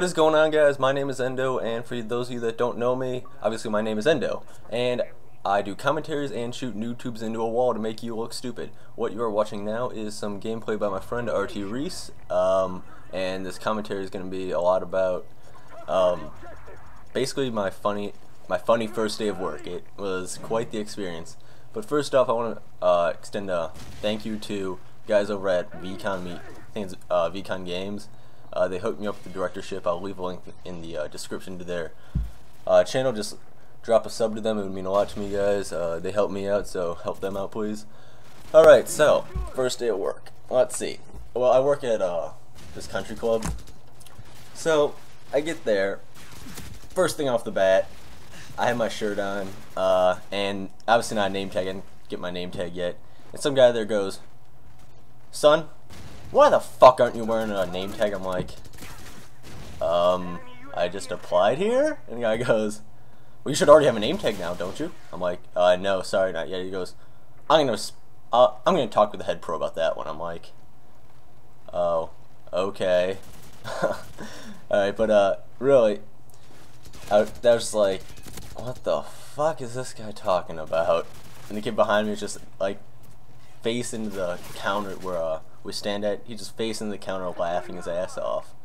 What is going on, guys? My name is iiEnDDO, and for those of you that don't know me, obviously my name is iiEnDDO, and I do commentaries and shoot new tubes into a wall to make you look stupid. What you are watching now is some gameplay by my friend RT Reese, and this commentary is going to be a lot about basically my funny first day of work. It was quite the experience. But first off, I want to extend a thank you to guys over at VCon VCon Games. They hooked me up with the directorship. I'll leave a link in the description to their channel. Just drop a sub to them. It would mean a lot to me, guys. They help me out, so help them out, please. Alright, so, first day of work. Let's see. Well, I work at this country club. So, I get there. First thing off the bat, I have my shirt on, and obviously not a name tag. I didn't get my name tag yet. And some guy there goes, "Son, why the fuck aren't you wearing a name tag?" I'm like, I just applied here? And the guy goes, "Well, you should already have a name tag now, don't you?" I'm like, no, sorry, not yet." He goes, I'm gonna talk with the head pro about that one." I'm like, oh, okay. Alright, but, really, that was like, what the fuck is this guy talking about? And the kid behind me was just, like, facing the counter where, we stand at. He's just facing the counter laughing his ass off.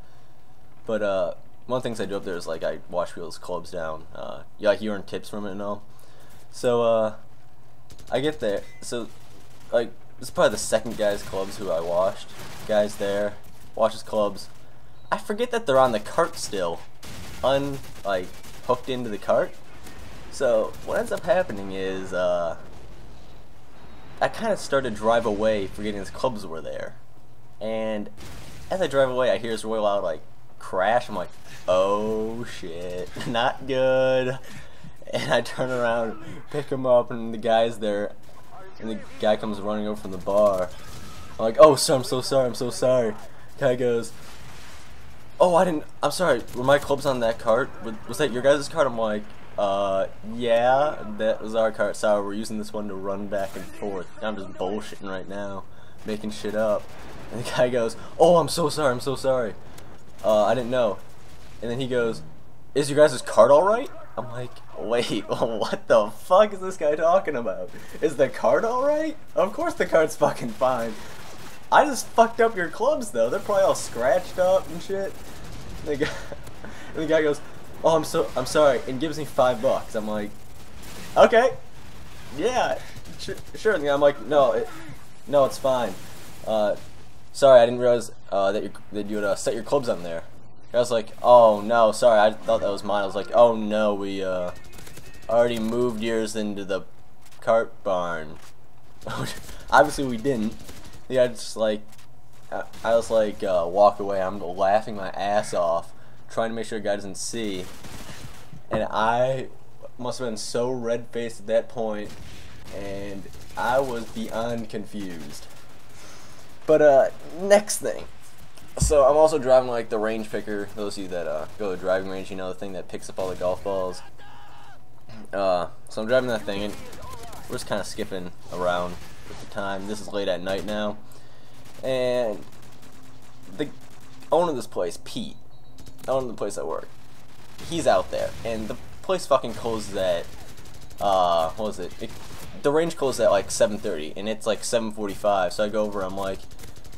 But one of the things I do up there is like I wash people's clubs down. Yeah, like you earn tips from it and all. So I get there. So like this is probably the second guy's clubs who I washed. Guy's there, washes clubs. I forget that they're on the cart still, hooked into the cart. So what ends up happening is I kind of started to drive away, forgetting his clubs were there. And as I drive away, I hear this really loud, like, crash. I'm like, oh shit, not good. And I turn around, pick him up, and the guy's there. And the guy comes running over from the bar. I'm like, "Oh, sir, I'm so sorry, I'm so sorry." Guy goes, "Oh, I'm sorry, were my clubs on that cart? Was that your guys' cart?" I'm like, yeah, that was our cart. Sorry, we're using this one to run back and forth." I'm just bullshitting right now, making shit up. And the guy goes, "Oh, I'm so sorry, I'm so sorry. I didn't know." And then he goes, "Is your guys' cart alright?" I'm like, wait, what the fuck is this guy talking about? Is the cart alright? Of course the cart's fucking fine. I just fucked up your clubs though. They're probably all scratched up and shit. And the guy goes, "Oh, I'm sorry," and gives me $5. I'm like, okay, yeah, sure. And I'm like, no, it's fine. Sorry, I didn't realize that you would set your clubs on there." I was like, "Oh no, sorry, I thought that was mine." I was like, "Oh no, we already moved yours into the cart barn." Obviously we didn't. Yeah, I just like, I was like, walk away. I'm laughing my ass off, trying to make sure the guy doesn't see, and I must have been so red-faced at that point, and I was beyond confused. But next thing, so I'm also driving like the range picker. Those of you that go to the driving range, you know, the thing that picks up all the golf balls. So I'm driving that thing, and we're just kind of skipping around at the time. This is late at night now, and the owner of this place, Pete, owner of the place I work, he's out there, and the place fucking closes at what was it? The range closes at like 7:30, and it's like 7:45. So I go over, I'm like,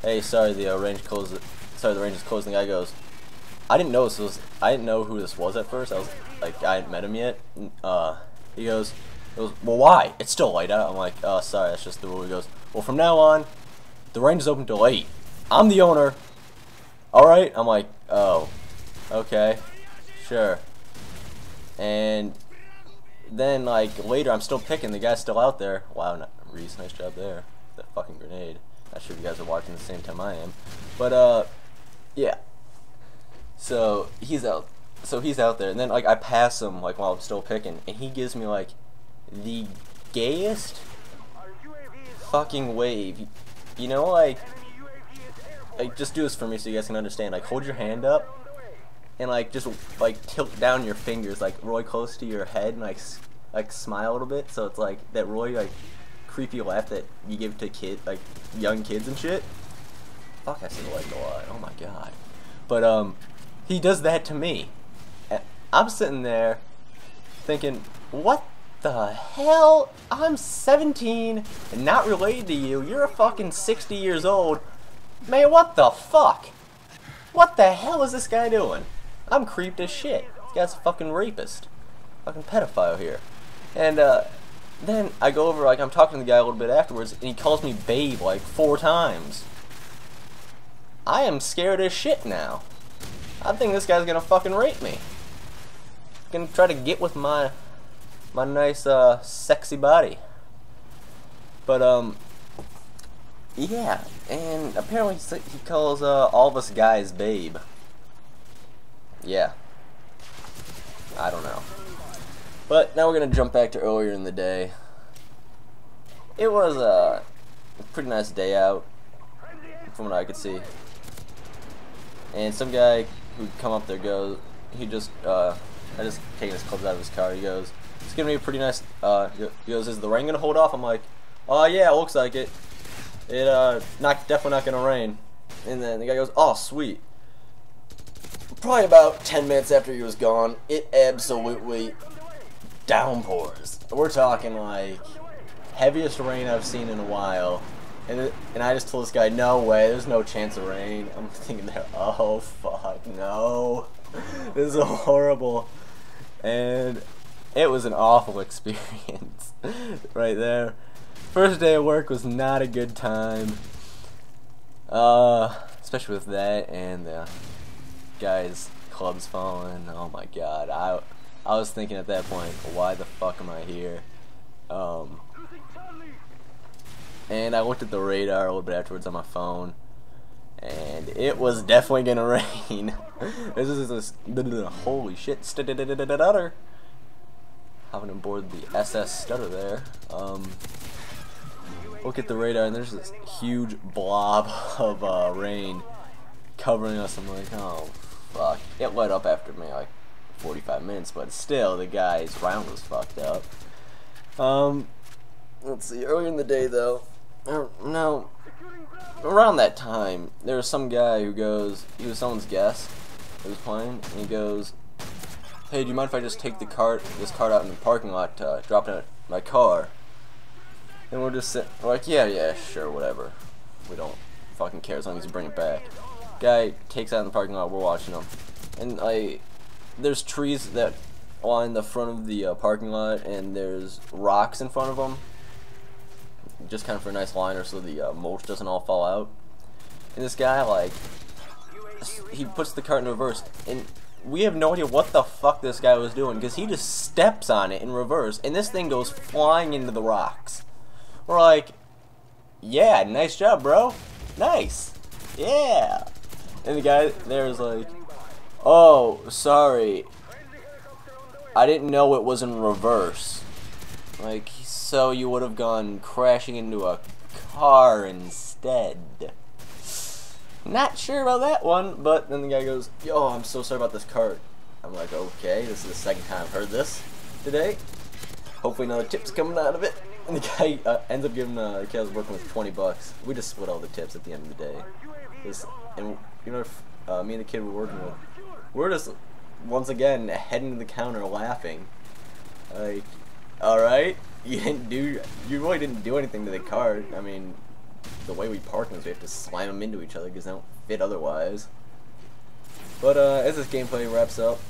"Hey, sorry, the range is closed." And the guy goes, I didn't know who this was at first. I was like, I hadn't met him yet. He goes, "Well, why? It's still light out." I'm like, "Oh, sorry, that's just the rule." He goes, "Well, from now on, the range is open till 8. I'm the owner. Alright?" I'm like, "Oh, okay, sure." And then, like, later, I'm still picking. The guy's still out there. Wow, Reese, nice job there. That fucking grenade. Not sure if you guys are watching at the same time I am. But, yeah. So, he's out there. And then, like, I pass him, like, while I'm still picking. And he gives me, like, the gayest fucking wave. You know, like, just do this for me so you guys can understand. Like, hold your hand up. And like just like tilt down your fingers like really close to your head and like smile a little bit, so it's like that really like creepy laugh that you give to young kids and shit. Fuck, I said like a lot. Oh my god. But he does that to me. And I'm sitting there thinking, what the hell? I'm 17 and not related to you. You're a fucking 60 years old. Man, what the fuck? What the hell is this guy doing? I'm creeped as shit. This guy's a fucking rapist. Fucking pedophile here. And then I go over, like, I'm talking to the guy a little bit afterwards, and he calls me babe like 4 times. I am scared as shit now. I think this guy's gonna fucking rape me. He's gonna try to get with my nice sexy body. But yeah, and apparently he calls all of us guys babe. Yeah. I don't know. But now we're gonna jump back to earlier in the day. It was a pretty nice day out, from what I could see. And some guy who'd come up there goes, I just taking his clubs out of his car. He goes, it's gonna be a pretty nice. He goes, is the rain gonna hold off? I'm like, oh yeah, it looks like it. Definitely not gonna rain. And then the guy goes, oh sweet. Probably about 10 minutes after he was gone, it absolutely downpours. We're talking like heaviest rain I've seen in a while. And I just told this guy, no way, there's no chance of rain. I'm thinking there, oh fuck, no. This is horrible. And it was an awful experience right there. First day of work was not a good time. Especially with that and the guy's clubs falling. Oh my god. I was thinking at that point, why the fuck am I here? And I looked at the radar a little bit afterwards on my phone, and it was definitely gonna rain. This is holy shit, stutter. Having aboard the SS Stutter there. Look at the radar, and there's this huge blob of rain covering us. I'm like, oh fuck. It let up after me like 45 minutes, but still, the guy's round was fucked up. Let's see. Earlier in the day, though. No, around that time, there was some guy who goes, he was someone's guest who was playing, and he goes, hey, do you mind if I just take this cart out in the parking lot, drop it in my car? And we're just sitting, we're like, yeah, sure, whatever. We don't fucking care as long as you bring it back. Guy takes out in the parking lot, we're watching him. And there's trees that line the front of the parking lot, and there's rocks in front of them. Just kind of for a nice liner so the mulch doesn't all fall out. And this guy, he puts the cart in reverse, and we have no idea what the fuck this guy was doing, because he just steps on it in reverse, and this thing goes flying into the rocks. We're like, yeah, nice job, bro. Nice. Yeah. And the guy there is like, oh, sorry. I didn't know it was in reverse. Like, so you would have gone crashing into a car instead. Not sure about that one, but then the guy goes, yo, I'm so sorry about this cart. I'm like, okay, this is the second time I've heard this today. Hopefully another tip's coming out of it. And the guy ends up giving the kid I was working with $20. We just split all the tips at the end of the day. And you know, me and the kid we're working with, we're just once again heading to the counter laughing. Like, alright, you really didn't do anything to the cart. I mean, the way we park them is we have to slam them into each other because they don't fit otherwise. But as this gameplay wraps up,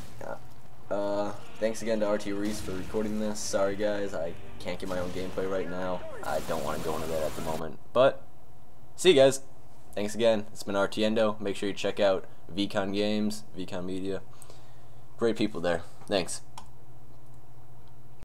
thanks again to RT Reese for recording this. Sorry guys, I can't get my own gameplay right now. I don't want to go into that at the moment. But, see you guys. Thanks again. It's been iiEnDDO. Make sure you check out VCon Games, VCon Media. Great people there. Thanks.